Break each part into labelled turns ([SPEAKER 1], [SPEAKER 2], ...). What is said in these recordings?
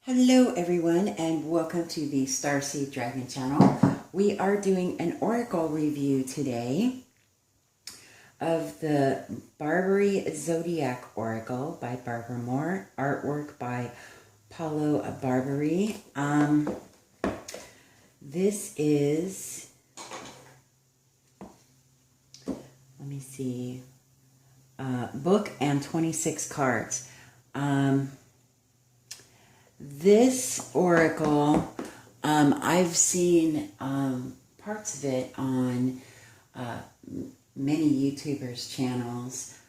[SPEAKER 1] Hello everyone and welcome to the Starseed Dragon channel. We are doing an oracle review today of the Barbieri Zodiac Oracle by Barbara Moore, artwork by Paolo Barbieri. This is, let me see, book and 26 cards. This oracle, I've seen parts of it on many YouTubers' channels.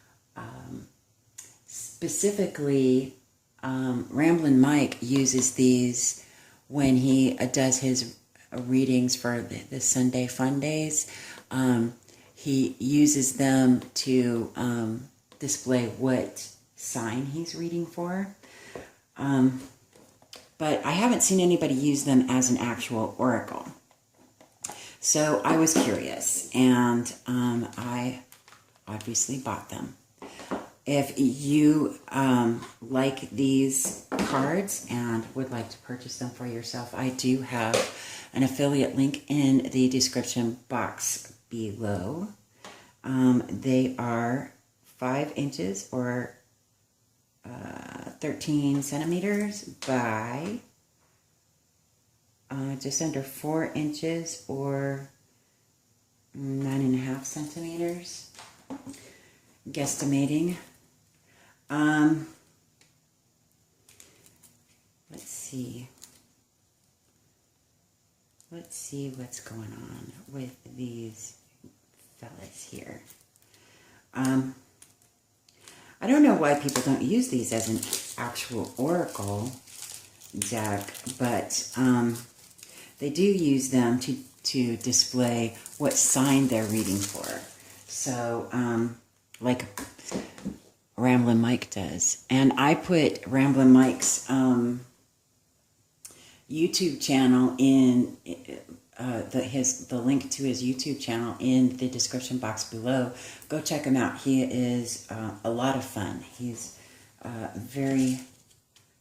[SPEAKER 1] Specifically, Ramblin Mike uses these when he does his readings for the Sunday Fun Days. He uses them to display what sign he's reading for. But I haven't seen anybody use them as an actual oracle. So I was curious, and I obviously bought them. If you like these cards and would like to purchase them for yourself, I do have an affiliate link in the description box below. They are 5 inches or 13 centimeters by just under 4 inches or 9.5 centimeters, guesstimating. Let's see what's going on with these fellas here. I don't know why people don't use these as an actual oracle deck, but they do use them to display what sign they're reading for. So, like Ramblin Mike does. And I put Ramblin Mike's YouTube channel in the link to his YouTube channel in the description box below. Go check him out. He is a lot of fun. He's very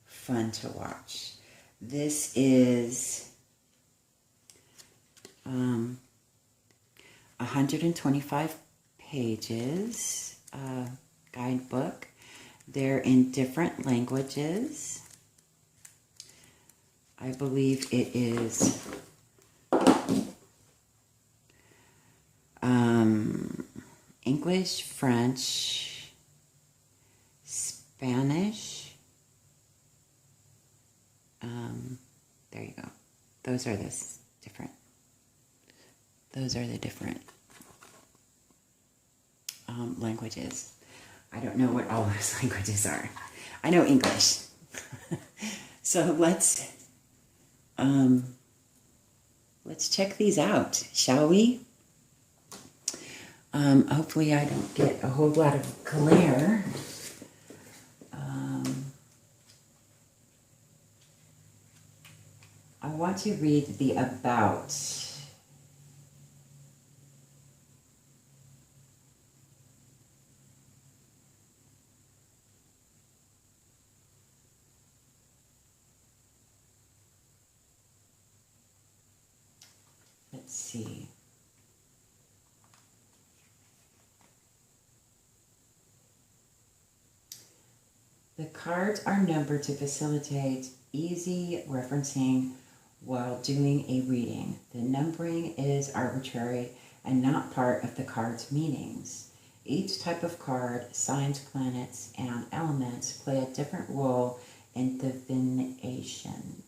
[SPEAKER 1] fun to watch. This is 125 pages guidebook. They're in different languages. I believe it is English, French, Spanish. There you go. Those are the different languages. I don't know what all those languages are. I know English. So let's check these out, shall we? Hopefully I don't get a whole lot of glare. I want to read the about. Let's see. The cards are numbered to facilitate easy referencing while doing a reading. The numbering is arbitrary and not part of the card's meanings. Each type of card, signs, planets, and elements play a different role in divination,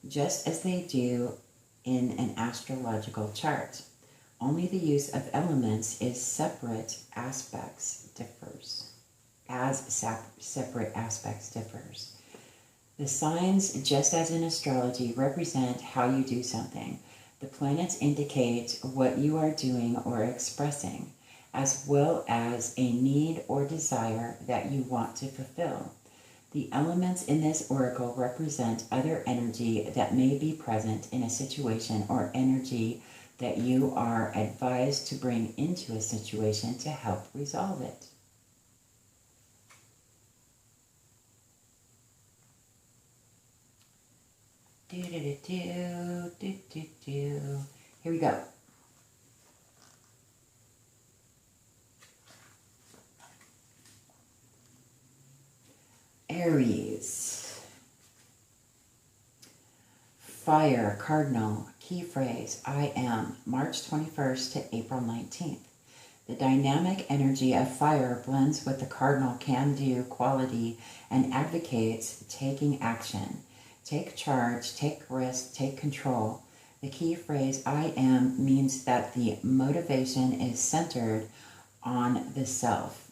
[SPEAKER 1] just as they do in an astrological chart. Only the use of elements is separate aspects differs. The signs, just as in astrology, represent how you do something. The planets indicate what you are doing or expressing, as well as a need or desire that you want to fulfill. The elements in this oracle represent other energy that may be present in a situation or energy that you are advised to bring into a situation to help resolve it. Do, do, do, do, do, do, do. Here we go. Aries. Fire, Cardinal, key phrase, I am, March 21st to April 19th. The dynamic energy of fire blends with the cardinal can-do quality and advocates taking action. Take charge, take risk, take control. The key phrase, I am, means that the motivation is centered on the self.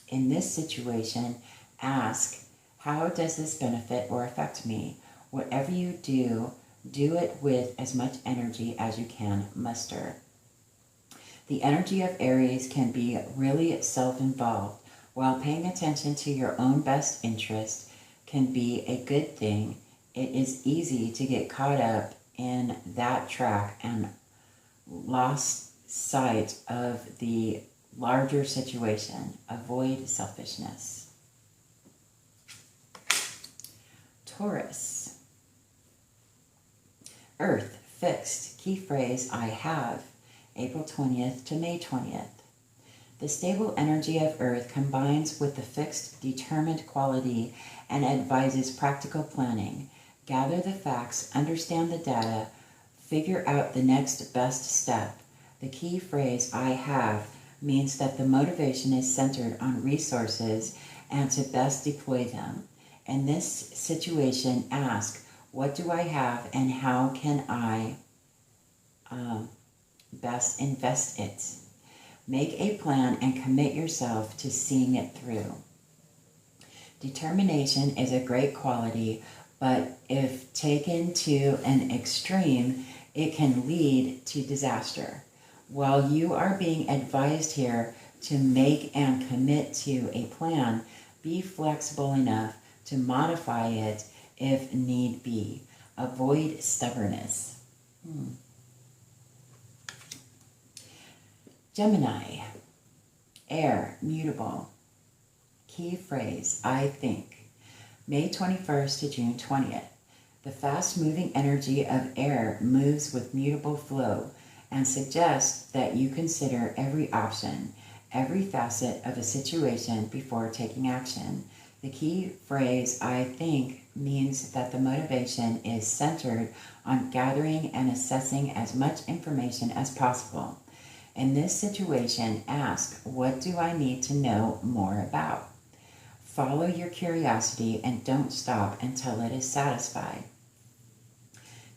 [SPEAKER 1] In this situation, ask, how does this benefit or affect me? Whatever you do, do it with as much energy as you can muster. The energy of Aries can be really self-involved. While paying attention to your own best interest can be a good thing, it is easy to get caught up in that track and lost sight of the larger situation. Avoid selfishness. Taurus. Earth, fixed, key phrase, I have, April 20th to May 20th. The stable energy of Earth combines with the fixed, determined quality and advises practical planning. Gather the facts, understand the data, figure out the next best step. The key phrase, I have, means that the motivation is centered on resources and to best deploy them. In this situation, ask, what do I have and how can I best invest it? Make a plan and commit yourself to seeing it through. Determination is a great quality, but if taken to an extreme, it can lead to disaster. While you are being advised here to make and commit to a plan, be flexible enough to modify it if need be. Avoid stubbornness. Gemini. Air, mutable. Key phrase, I think. May 21st to June 20th. The fast-moving energy of air moves with mutable flow and suggests that you consider every option, every facet of a situation before taking action. The key phrase, I think, means that the motivation is centered on gathering and assessing as much information as possible. In this situation, ask, what do I need to know more about? Follow your curiosity and don't stop until it is satisfied.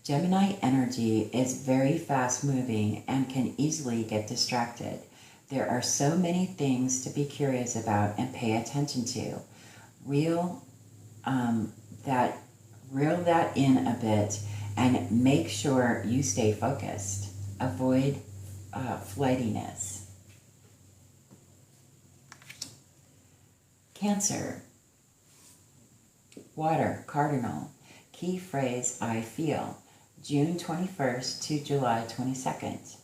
[SPEAKER 1] Gemini energy is very fast-moving and can easily get distracted. There are so many things to be curious about and pay attention to. Reel that in a bit and make sure you stay focused. Avoid flightiness. Cancer. Water, Cardinal. Key phrase, I feel. June 21st to July 22nd.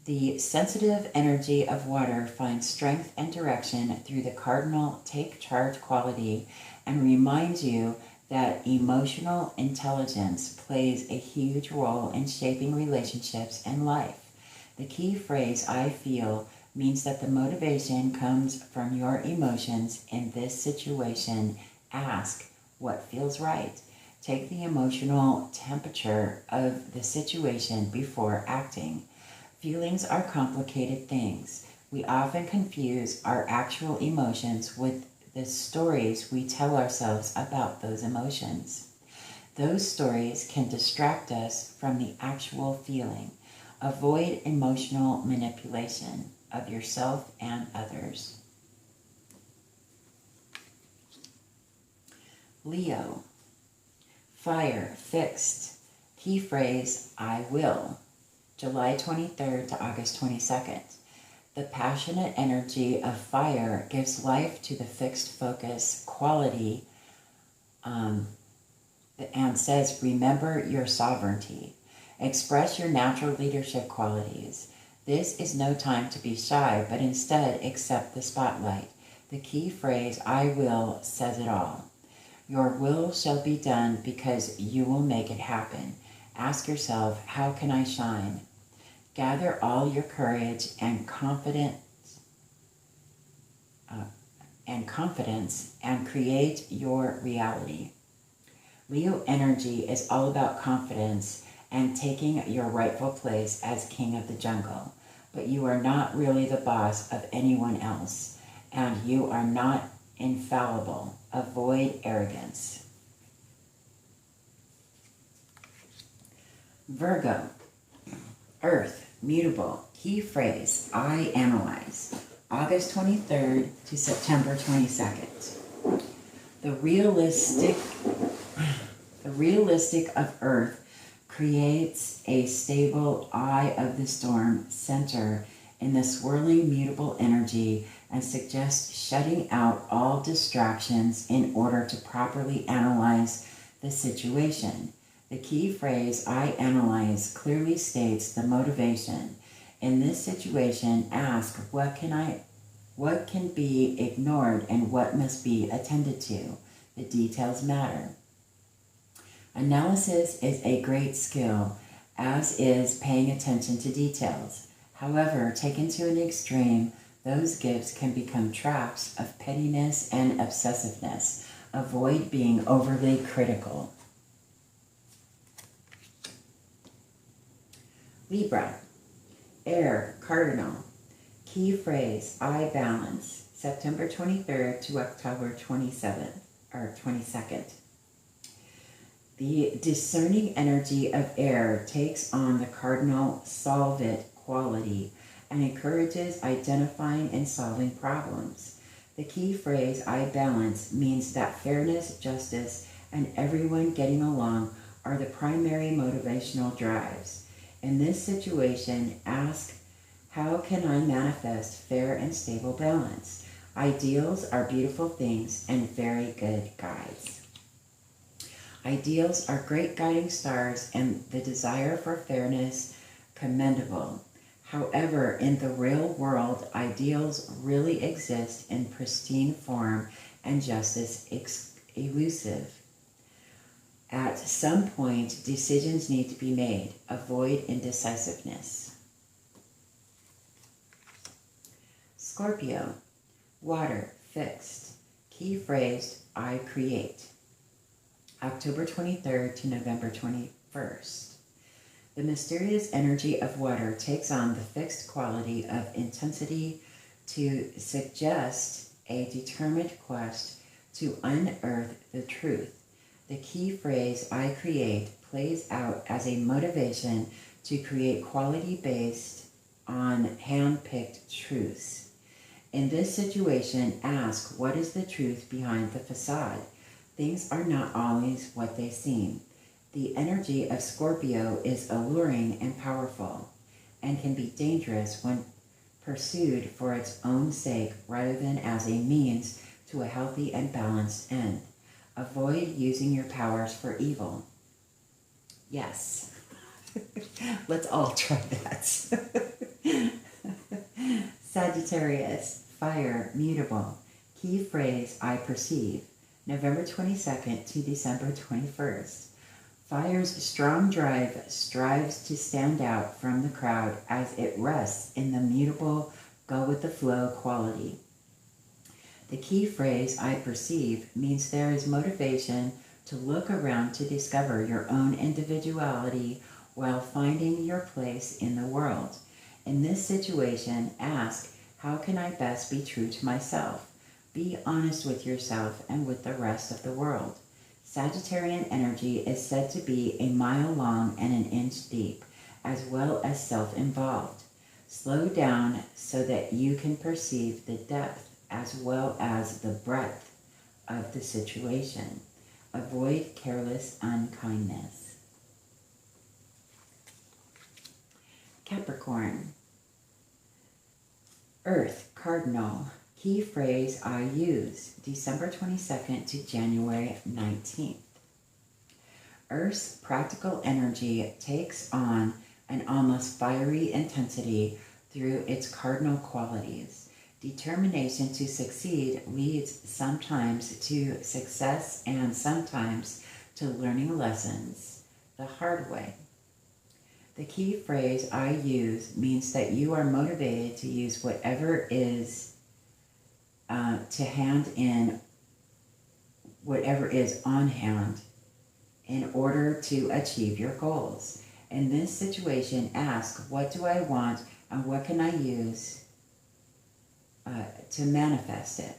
[SPEAKER 1] The sensitive energy of water finds strength and direction through the Cardinal take charge quality and reminds you that emotional intelligence plays a huge role in shaping relationships and life. The key phrase, I feel, means that the motivation comes from your emotions in this situation. Ask, what feels right? Take the emotional temperature of the situation before acting. Feelings are complicated things. We often confuse our actual emotions with the stories we tell ourselves about those emotions. Those stories can distract us from the actual feeling. Avoid emotional manipulation of yourself and others. Leo. Fire, fixed. Key phrase, I will. July 23rd to August 22nd. The passionate energy of fire gives life to the fixed focus quality and says, remember your sovereignty. Express your natural leadership qualities. This is no time to be shy, but instead accept the spotlight. The key phrase, I will, says it all. Your will shall be done because you will make it happen. Ask yourself, how can I shine? Gather all your courage and confidence and create your reality. Leo energy is all about confidence and taking your rightful place as king of the jungle. But you are not really the boss of anyone else, and you are not infallible. Avoid arrogance. Virgo, Earth, mutable. Key phrase, I analyze. August 23rd to September 22nd. The realistic of Earth creates a stable eye of the storm center in the swirling mutable energy and suggests shutting out all distractions in order to properly analyze the situation. The key phrase, I analyze, clearly states the motivation. In this situation, ask, what can be ignored and what must be attended to? The details matter. Analysis is a great skill, as is paying attention to details. However, taken to an extreme, those gifts can become traps of pettiness and obsessiveness. Avoid being overly critical. Libra, Air, Cardinal. Key phrase, I balance. September 23rd to October 22nd. The discerning energy of air takes on the cardinal solve it quality and encourages identifying and solving problems. The key phrase, I balance, means that fairness, justice, and everyone getting along are the primary motivational drives. In this situation, ask, how can I manifest fair and stable balance? Ideals are beautiful things and very good guides. Ideals are great guiding stars and the desire for fairness commendable. However, in the real world, ideals really exist in pristine form and justice elusive. At some point, decisions need to be made. Avoid indecisiveness. Scorpio, water, fixed. Key phrase, I create. October 23rd to November 21st. The mysterious energy of water takes on the fixed quality of intensity to suggest a determined quest to unearth the truth. The key phrase, I create, plays out as a motivation to create quality based on hand-picked truths. In this situation, ask, what is the truth behind the facade? Things are not always what they seem. The energy of Scorpio is alluring and powerful, and can be dangerous when pursued for its own sake rather than as a means to a healthy and balanced end. Avoid using your powers for evil. Yes. Let's all try that. Sagittarius, Fire, mutable. Key phrase, I perceive. November 22nd to December 21st. Fire's strong drive strives to stand out from the crowd as it rests in the mutable, go-with-the-flow quality. The key phrase, I perceive, means there is motivation to look around to discover your own individuality while finding your place in the world. In this situation, ask, how can I best be true to myself? Be honest with yourself and with the rest of the world. Sagittarian energy is said to be a mile long and an inch deep, as well as self-involved. Slow down so that you can perceive the depth as well as the breadth of the situation. Avoid careless unkindness. Capricorn, Earth, Cardinal. Key phrase I use, December 22nd to January 19th. Earth's practical energy takes on an almost fiery intensity through its cardinal qualities. Determination to succeed leads sometimes to success and sometimes to learning lessons the hard way. The key phrase I use means that you are motivated to use whatever is whatever is on hand in order to achieve your goals. In this situation, ask, what do I want and what can I use to manifest it?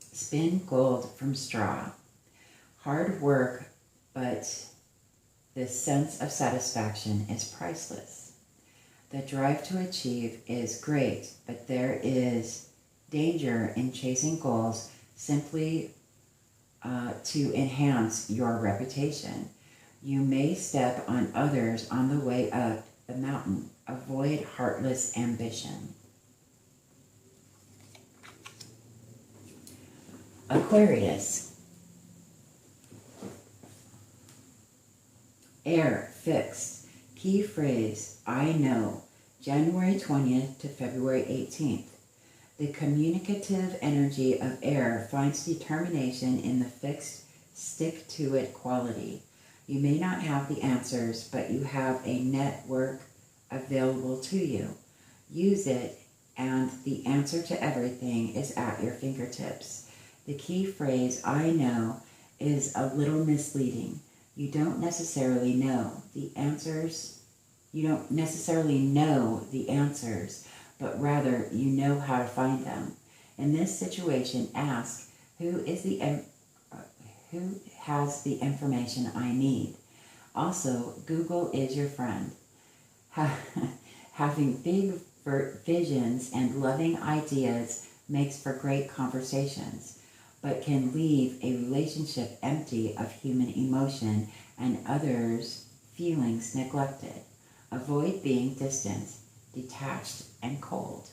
[SPEAKER 1] Spin gold from straw. Hard work, but the sense of satisfaction is priceless. The drive to achieve is great, but there is danger in chasing goals simply to enhance your reputation. You may step on others on the way up the mountain. Avoid heartless ambition. Aquarius. Air, fixed. Key phrase, I know. January 20th to February 18th. The communicative energy of air finds determination in the fixed, stick-to-it quality. You may not have the answers, but you have a network available to you. Use it, and the answer to everything is at your fingertips. The key phrase, I know, is a little misleading. You don't necessarily know the answers. But rather you know how to find them. In this situation, ask, who has the information I need? Also, Google is your friend. Having big visions and loving ideas makes for great conversations, but can leave a relationship empty of human emotion and others' feelings neglected. Avoid being distant, detached, and cold.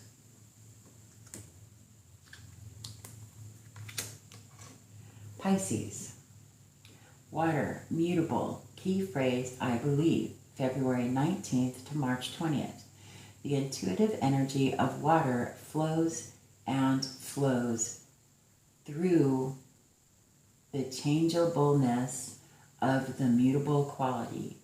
[SPEAKER 1] Pisces. Water, mutable. Key phrase, I believe. February 19th to March 20th. The intuitive energy of water flows and flows through the changeableness of the mutable quality.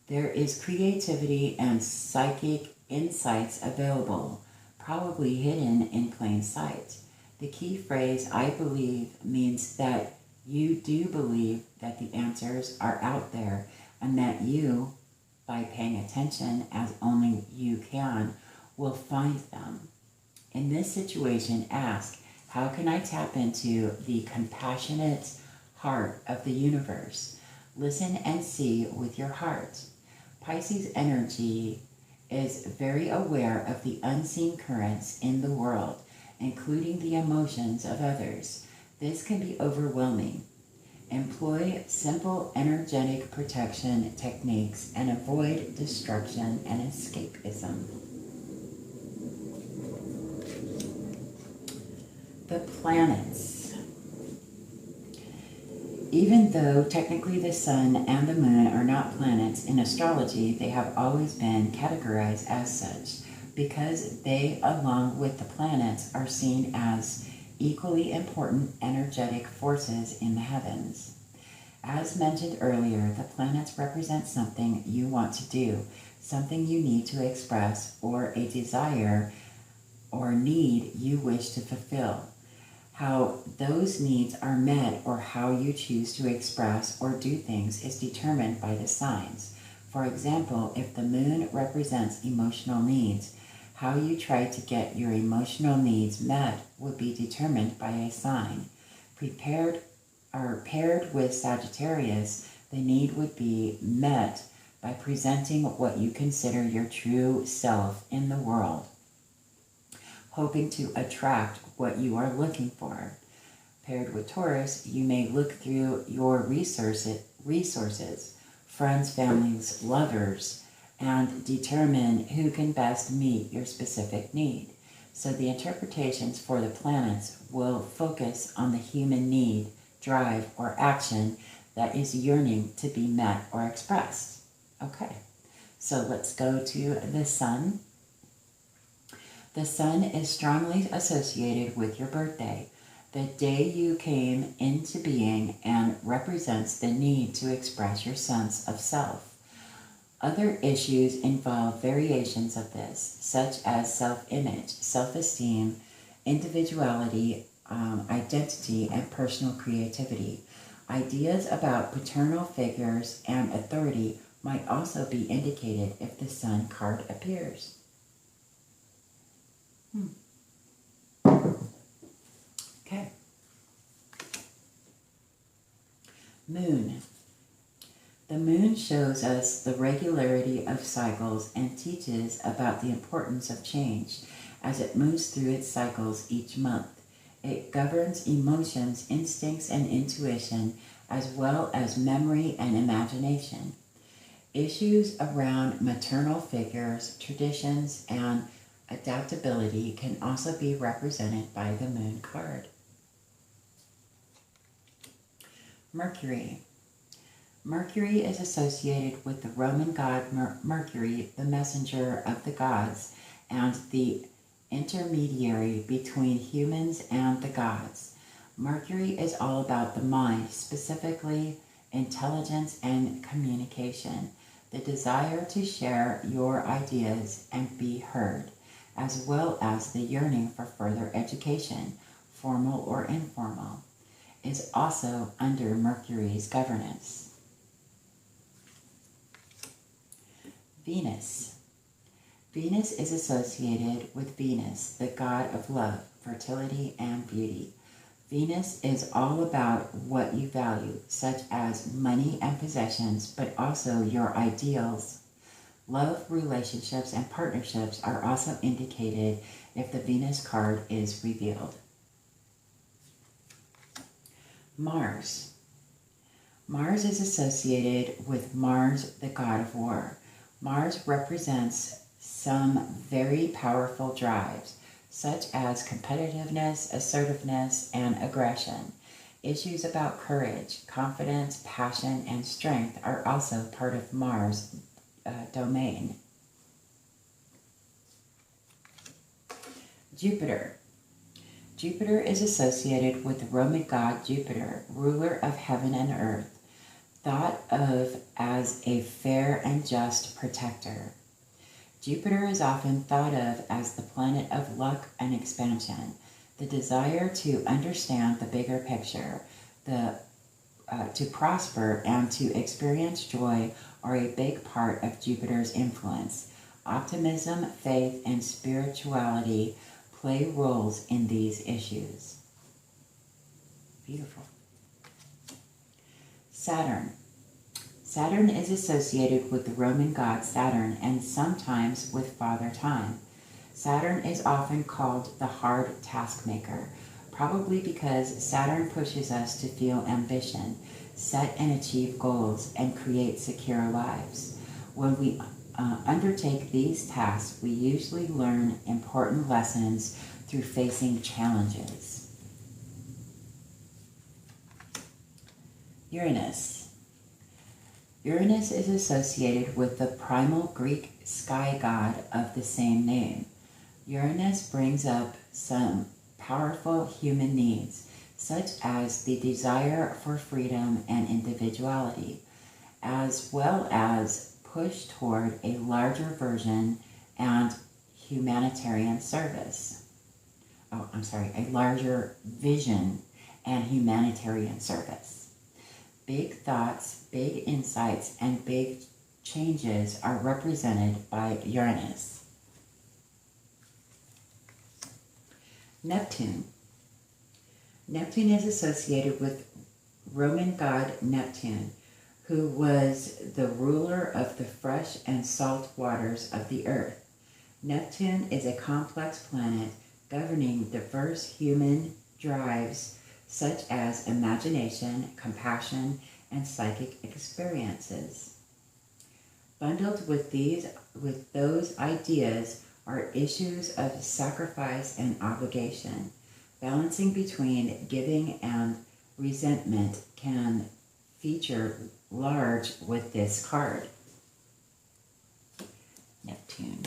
[SPEAKER 1] There is creativity and psychic insights available, probably hidden in plain sight. The key phrase, I believe, means that you do believe that the answers are out there and that you, by paying attention as only you can, will find them. In this situation, ask, how can I tap into the compassionate heart of the universe? Listen and see with your heart. Pisces energy is very aware of the unseen currents in the world, including the emotions of others. This can be overwhelming. Employ simple energetic protection techniques and avoid destruction and escapism. The planets. Even though technically the sun and the moon are not planets in astrology, they have always been categorized as such because they, along with the planets, are seen as equally important energetic forces in the heavens. As mentioned earlier, the planets represent something you want to do, something you need to express, or a desire or need you wish to fulfill. How those needs are met or how you choose to express or do things is determined by the signs. For example, if the moon represents emotional needs, how you try to get your emotional needs met would be determined by a sign. Paired with Sagittarius, the need would be met by presenting what you consider your true self in the world, hoping to attract what you are looking for. Paired with Taurus, you may look through your resources, friends, families, lovers, and determine who can best meet your specific need. So the interpretations for the planets will focus on the human need, drive, or action that is yearning to be met or expressed. Okay, so let's go to the sun. The sun is strongly associated with your birthday, the day you came into being, and represents the need to express your sense of self. Other issues involve variations of this, such as self-image, self-esteem, individuality, identity, and personal creativity. Ideas about paternal figures and authority might also be indicated if the Sun card appears. Okay. Moon. The moon shows us the regularity of cycles and teaches about the importance of change as it moves through its cycles each month. It governs emotions, instincts, and intuition, as well as memory and imagination. Issues around maternal figures, traditions, and adaptability can also be represented by the moon card. Mercury. Mercury is associated with the Roman god Mercury, the messenger of the gods, and the intermediary between humans and the gods. Mercury is all about the mind, specifically intelligence and communication, the desire to share your ideas and be heard, as well as the yearning for further education, formal or informal, is also under Mercury's governance. Venus. Venus is associated with Venus, the god of love, fertility, and beauty. Venus is all about what you value, such as money and possessions, but also your ideals. Love, relationships, and partnerships are also indicated if the Venus card is revealed. Mars. Mars is associated with Mars, the god of war. Mars represents some very powerful drives, such as competitiveness, assertiveness, and aggression. Issues about courage, confidence, passion, and strength are also part of Mars' domain. Jupiter. Jupiter is associated with the Roman god Jupiter, ruler of heaven and earth, thought of as a fair and just protector. Jupiter is often thought of as the planet of luck and expansion, the desire to understand the bigger picture, to prosper and to experience joy are a big part of Jupiter's influence. Optimism, faith, and spirituality play roles in these issues. Beautiful. Saturn. Saturn is associated with the Roman god Saturn and sometimes with Father Time. Saturn is often called the hard taskmaker, probably because Saturn pushes us to feel ambition, set and achieve goals, and create secure lives. When we undertake these tasks, we usually learn important lessons through facing challenges. Uranus. Uranus is associated with the primal Greek sky god of the same name. Uranus brings up some powerful human needs, such as the desire for freedom and individuality, as well as push toward a larger version and humanitarian service. A larger vision and humanitarian service. Big thoughts, big insights, and big changes are represented by Uranus. Neptune. Neptune is associated with Roman god Neptune, who was the ruler of the fresh and salt waters of the earth. Neptune is a complex planet governing diverse human drives such as imagination, compassion, and psychic experiences. Bundled with those ideas are issues of sacrifice and obligation. Balancing between giving and resentment can feature large with this card. Neptune.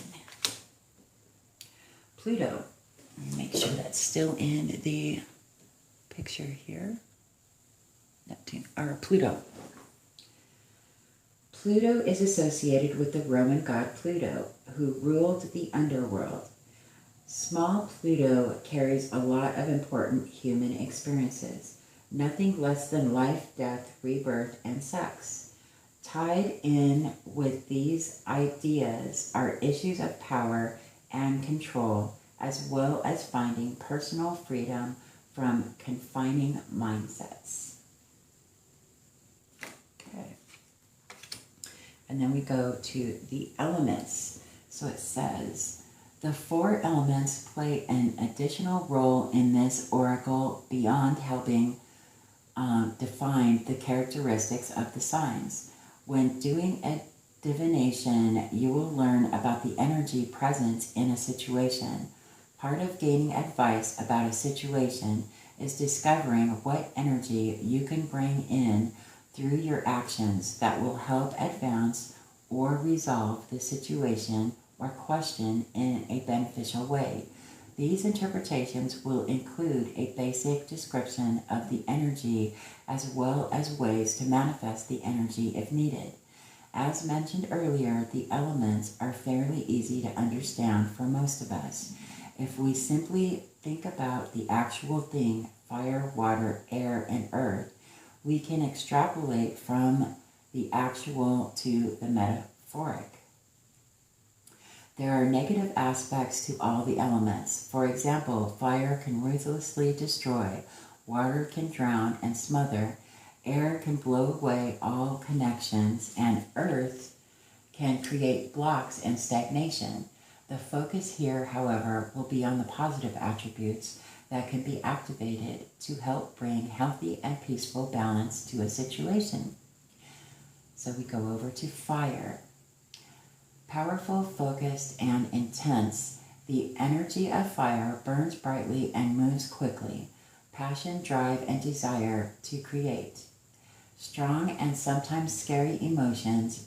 [SPEAKER 1] Pluto. Let me make sure that's still in the picture here. Neptune, or Pluto. Pluto is associated with the Roman god Pluto, who ruled the underworld. Small Pluto carries a lot of important human experiences, nothing less than life, death, rebirth, and sex. Tied in with these ideas are issues of power and control, as well as finding personal freedom from confining mindsets. Okay. And then we go to the elements. So it says, the 4 elements play an additional role in this oracle beyond helping define the characteristics of the signs. When doing a divination, you will learn about the energy present in a situation. Part of gaining advice about a situation is discovering what energy you can bring in through your actions that will help advance or resolve the situation or question in a beneficial way. These interpretations will include a basic description of the energy as well as ways to manifest the energy if needed. As mentioned earlier, the elements are fairly easy to understand for most of us. If we simply think about the actual thing, fire, water, air, and earth, we can extrapolate from the actual to the metaphoric. There are negative aspects to all the elements. For example, fire can ruthlessly destroy, water can drown and smother, air can blow away all connections, and earth can create blocks and stagnation. The focus here, however, will be on the positive attributes that can be activated to help bring healthy and peaceful balance to a situation. So we go over to fire. Powerful, focused, and intense, the energy of fire burns brightly and moves quickly. Passion, drive, and desire to create. Strong and sometimes scary emotions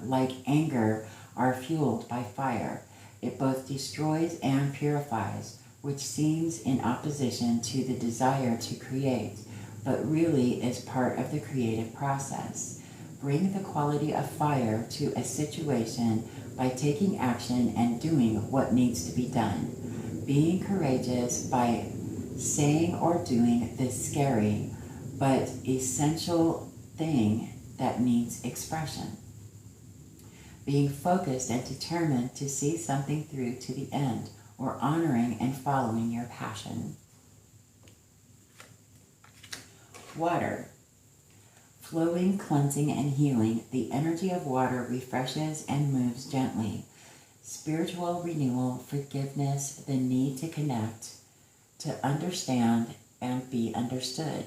[SPEAKER 1] like anger are fueled by fire. It both destroys and purifies, which seems in opposition to the desire to create, but really is part of the creative process. Bring the quality of fire to a situation by taking action and doing what needs to be done. Being courageous by saying or doing the scary but essential thing that needs expression. Being focused and determined to see something through to the end, or honoring and following your passion. Water. Flowing, cleansing, and healing, the energy of water refreshes and moves gently. Spiritual renewal, forgiveness, the need to connect, to understand and be understood.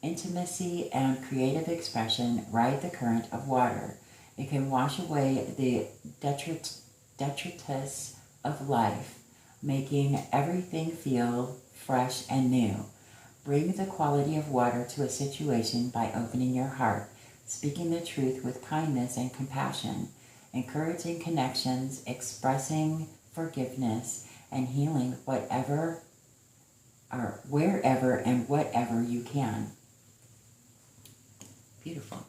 [SPEAKER 1] Intimacy and creative expression ride the current of water. It can wash away the detritus of life, making everything feel fresh and new. Bring the quality of water to a situation by opening your heart, speaking the truth with kindness and compassion, encouraging connections, expressing forgiveness, and healing wherever and whatever you can. Beautiful.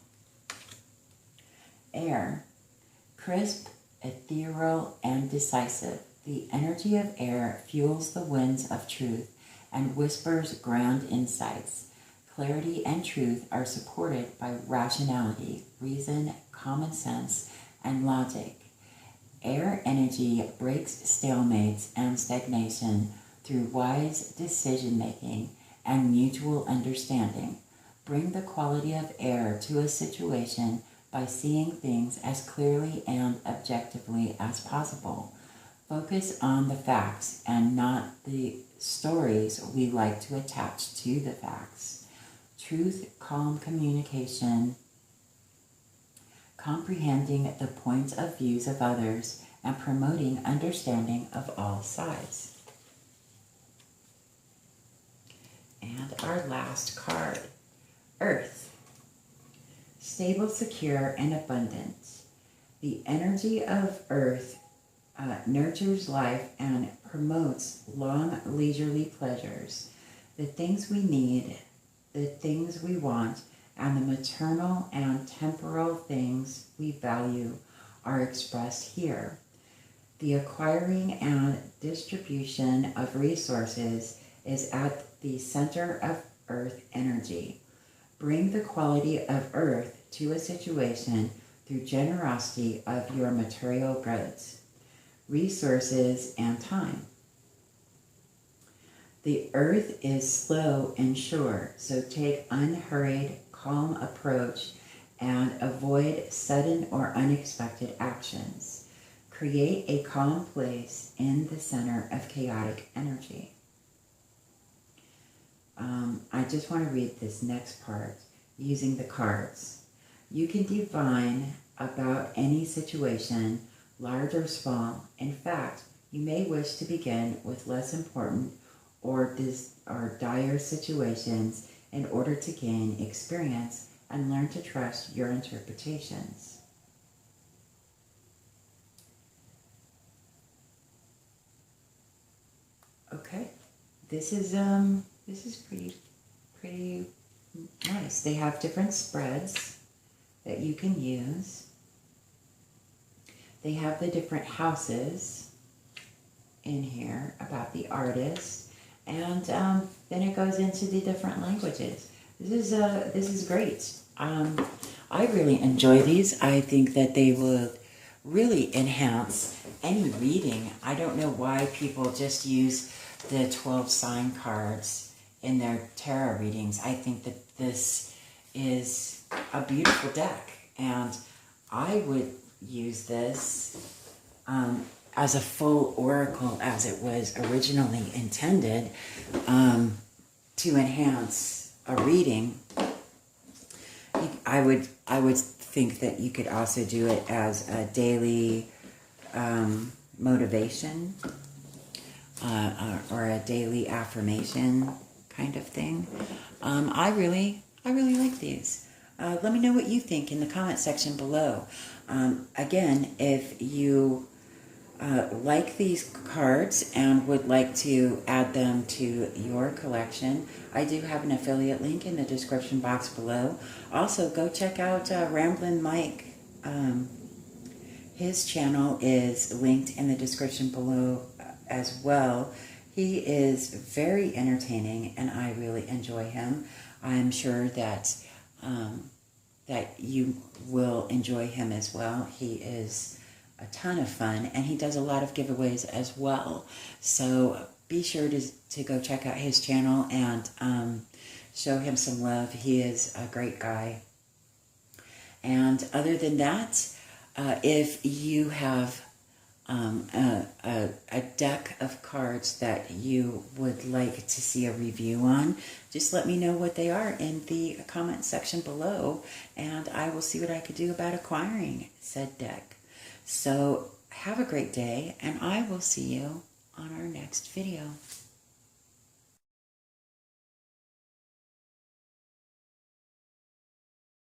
[SPEAKER 1] Air. Crisp, ethereal, and decisive. The energy of air fuels the winds of truth and whispers ground insights. Clarity and truth are supported by rationality, reason, common sense, and logic. Air energy breaks stalemates and stagnation through wise decision-making and mutual understanding. Bring the quality of air to a situation by seeing things as clearly and objectively as possible. Focus on the facts and not the stories we like to attach to the facts. Truth, calm communication, comprehending the points of views of others, and promoting understanding of all sides. And our last card, Earth. Stable, secure, and abundant. The energy of Earth nurtures life and promotes long, leisurely pleasures. The things we need, the things we want, and the maternal and temporal things we value are expressed here. The acquiring and distribution of resources is at the center of Earth energy. Bring the quality of Earth to a situation through generosity of your material goods, resources, and time. The Earth is slow and sure, so take unhurried, calm approach and avoid sudden or unexpected actions. Create a calm place in the center of chaotic energy. I just want to read this next part using the cards. You can divine about any situation, large or small. In fact, you may wish to begin with less important or dire situations in order to gain experience and learn to trust your interpretations. Okay, this is pretty nice. They have different spreads that you can use. They have the different houses in here about the artist, and then it goes into the different languages. This is great. I really enjoy these. I think that they will really enhance any reading. I don't know why people just use the 12 sign cards in their tarot readings. I think that this is a beautiful deck, and I would use this as a full oracle as it was originally intended to enhance a reading. I would think that you could also do it as a daily motivation or a daily affirmation kind of thing. I really like these. Let me know what you think in the comment section below. Again, if you like these cards and would like to add them to your collection, I do have an affiliate link in the description box below. Also, go check out Ramblin Mike. His channel is linked in the description below as well. He is very entertaining, and I really enjoy him. I'm sure that that you will enjoy him as well. He is a ton of fun, and he does a lot of giveaways as well. So be sure to go check out his channel and show him some love. He is a great guy. And other than that, if you have a deck of cards that you would like to see a review on, just let me know what they are in the comment section below, and I will see what I could do about acquiring said deck. So have a great day, and I will see you on our next video.